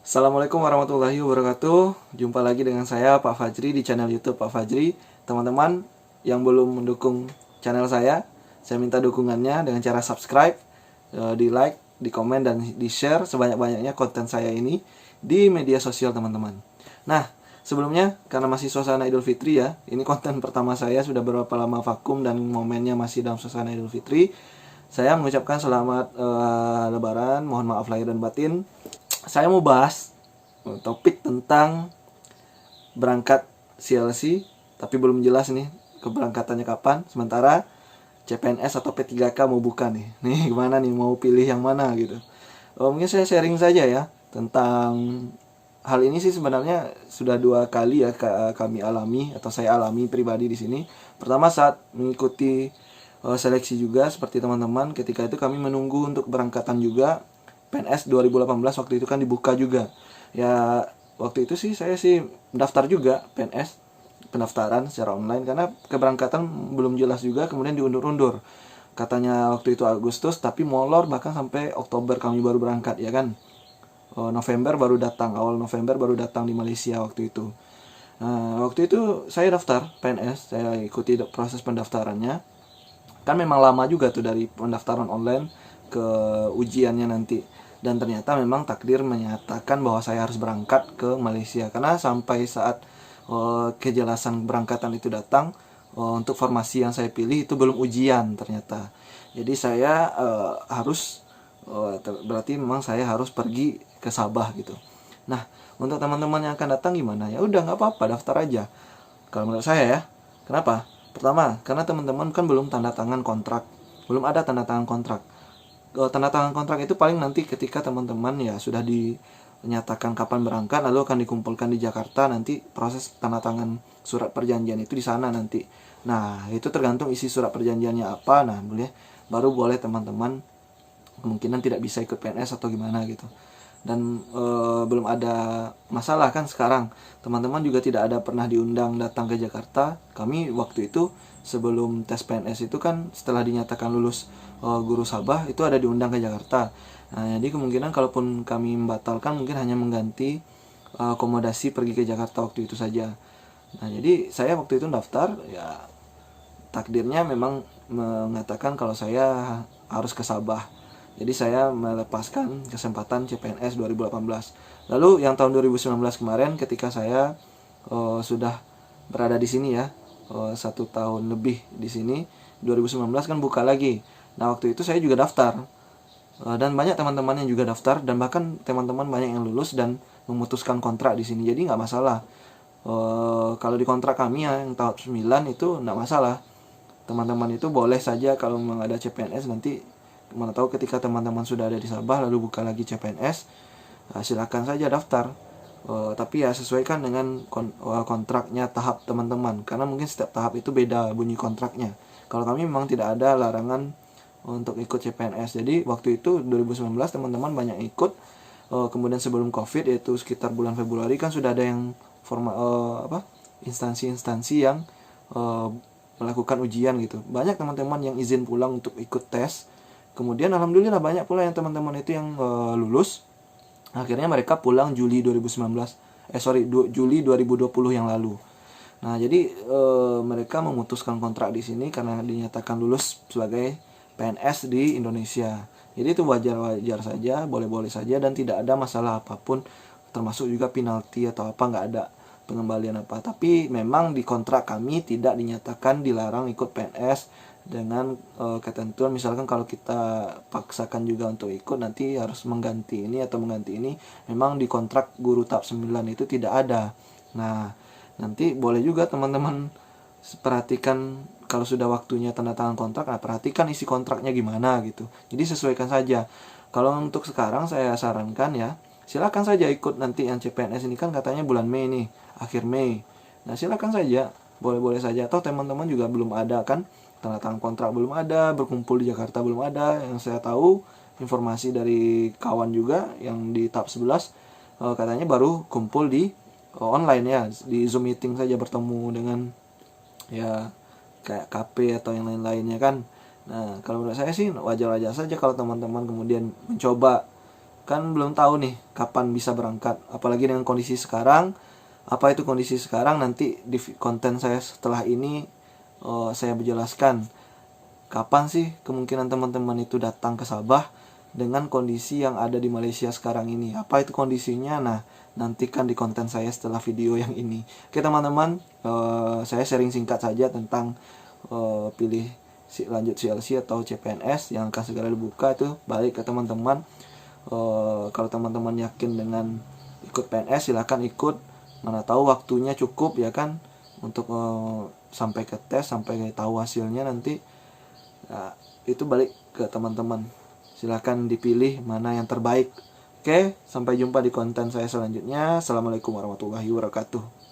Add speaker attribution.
Speaker 1: Assalamualaikum warahmatullahi wabarakatuh. Jumpa lagi dengan saya Pak Fajri di channel YouTube Pak Fajri. Teman-teman yang belum mendukung channel saya minta dukungannya dengan cara subscribe, di like, di komen dan di share sebanyak-banyaknya konten saya ini di media sosial teman-teman. Nah, sebelumnya karena masih suasana Idul Fitri ya, ini konten pertama saya, sudah berapa lama vakum dan momennya masih dalam suasana Idul Fitri. Saya mengucapkan selamat Lebaran, mohon maaf lahir dan batin. Saya mau bahas topik tentang berangkat CLC, tapi belum jelas nih keberangkatannya kapan. Sementara CPNS atau P3K mau buka nih. Nih gimana nih, mau pilih yang mana gitu. Mungkin saya sharing saja ya tentang hal ini. Sih sebenarnya sudah 2 kali ya kami alami, atau saya alami pribadi di sini. Pertama saat mengikuti seleksi juga seperti teman-teman, ketika itu kami menunggu untuk berangkatan juga. PNS 2018 waktu itu kan dibuka juga. Ya waktu itu sih saya sih mendaftar juga PNS, pendaftaran secara online karena keberangkatan belum jelas juga, kemudian diundur-undur. Katanya waktu itu Agustus, tapi molor bahkan sampai Oktober kami baru berangkat ya kan. November baru datang, awal November baru datang di Malaysia waktu itu. Nah, waktu itu saya daftar PNS, saya ikuti proses pendaftarannya. Kan memang lama juga tuh dari pendaftaran online ke ujiannya nanti. Dan ternyata memang takdir menyatakan bahwa saya harus berangkat ke Malaysia. Karena sampai saat kejelasan berangkatan itu datang, untuk formasi yang saya pilih itu belum ujian ternyata. Jadi saya harus, berarti memang saya harus pergi ke Sabah gitu. Nah, untuk teman-teman yang akan datang gimana? Ya udah nggak apa-apa, daftar aja. Kalau menurut saya ya. Kenapa? Pertama, karena teman-teman kan belum tanda tangan kontrak. Belum ada tanda tangan kontrak. Tanda tangan kontrak itu paling nanti ketika teman-teman ya sudah dinyatakan kapan berangkat, lalu akan dikumpulkan di Jakarta, nanti proses tanda tangan surat perjanjian itu di sana nanti. Nah, itu tergantung isi surat perjanjiannya apa. Nah, baru boleh teman-teman kemungkinan tidak bisa ikut PNS atau gimana gitu. Dan belum ada masalah kan sekarang. Teman-teman juga tidak ada pernah diundang datang ke Jakarta. Kami waktu itu sebelum tes PNS itu kan setelah dinyatakan lulus guru Sabah itu ada diundang ke Jakarta. Nah, jadi kemungkinan kalaupun kami membatalkan mungkin hanya mengganti akomodasi pergi ke Jakarta waktu itu saja. Nah, jadi saya waktu itu daftar ya, takdirnya memang mengatakan kalau saya harus ke Sabah. Jadi saya melepaskan kesempatan CPNS 2018. Lalu yang tahun 2019 kemarin ketika saya sudah berada di sini ya, 1 tahun lebih di sini, 2019 kan buka lagi. Nah waktu itu saya juga daftar, dan banyak teman-teman yang juga daftar, dan bahkan teman-teman banyak yang lulus dan memutuskan kontrak di sini. Jadi nggak masalah. Kalau di kontrak kami ya, yang tahun 9 itu nggak masalah. Teman-teman itu boleh saja kalau memang ada CPNS nanti, mana tahu ketika teman-teman sudah ada di Sabah lalu buka lagi CPNS, silakan saja daftar. Tapi ya sesuaikan dengan kontraknya, tahap teman-teman, karena mungkin setiap tahap itu beda bunyi kontraknya. Kalau kami memang tidak ada larangan untuk ikut CPNS. Jadi waktu itu 2019 teman-teman banyak ikut. Kemudian sebelum COVID, yaitu sekitar bulan Februari, kan sudah ada yang instansi-instansi yang melakukan ujian gitu. Banyak teman-teman yang izin pulang untuk ikut tes. Kemudian alhamdulillah banyak pula yang teman-teman itu yang lulus. Akhirnya mereka pulang Juli 2020 yang lalu. Nah, jadi mereka memutuskan kontrak di sini karena dinyatakan lulus sebagai PNS di Indonesia. Jadi itu wajar-wajar saja, boleh-boleh saja, dan tidak ada masalah apapun, termasuk juga penalti atau apa, nggak ada pengembalian apa. Tapi memang di kontrak kami tidak dinyatakan dilarang ikut PNS dengan ketentuan misalkan kalau kita paksakan juga untuk ikut nanti harus mengganti ini atau mengganti ini. Memang di kontrak guru tahap 9 itu tidak ada. Nah, nanti boleh juga teman-teman perhatikan kalau sudah waktunya tanda tangan kontrak, nah perhatikan isi kontraknya gimana gitu. Jadi sesuaikan saja. Kalau untuk sekarang saya sarankan ya, silakan saja ikut nanti yang CPNS ini, kan katanya bulan Mei nih, akhir Mei. Nah, silakan saja, boleh-boleh saja. Atau teman-teman juga belum ada kan, tanda tangan kontrak belum ada, berkumpul di Jakarta belum ada. Yang saya tahu informasi dari kawan juga yang di tahap 11, katanya baru kumpul di online ya, di Zoom meeting saja, bertemu dengan ya kayak KP atau yang lain-lainnya kan. Nah, kalau menurut saya sih wajar-wajar saja kalau teman-teman kemudian mencoba kan belum tahu nih kapan bisa berangkat, apalagi dengan kondisi sekarang. Apa itu kondisi sekarang, nanti di konten saya setelah ini saya menjelaskan kapan sih kemungkinan teman-teman itu datang ke Sabah dengan kondisi yang ada di Malaysia sekarang ini. Apa itu kondisinya? Nah, nantikan di konten saya setelah video yang ini. Oke teman-teman, saya sharing singkat saja tentang pilih lanjut CLC atau CPNS yang akan segera dibuka. Itu balik ke teman-teman. Kalau teman-teman yakin dengan ikut PNS, silahkan ikut. Mana tahu waktunya cukup ya kan, untuk sampai ke tes, sampai tahu hasilnya nanti. Nah, itu balik ke teman-teman. Silahkan dipilih mana yang terbaik. Oke, sampai jumpa di konten saya selanjutnya. Assalamualaikum warahmatullahi wabarakatuh.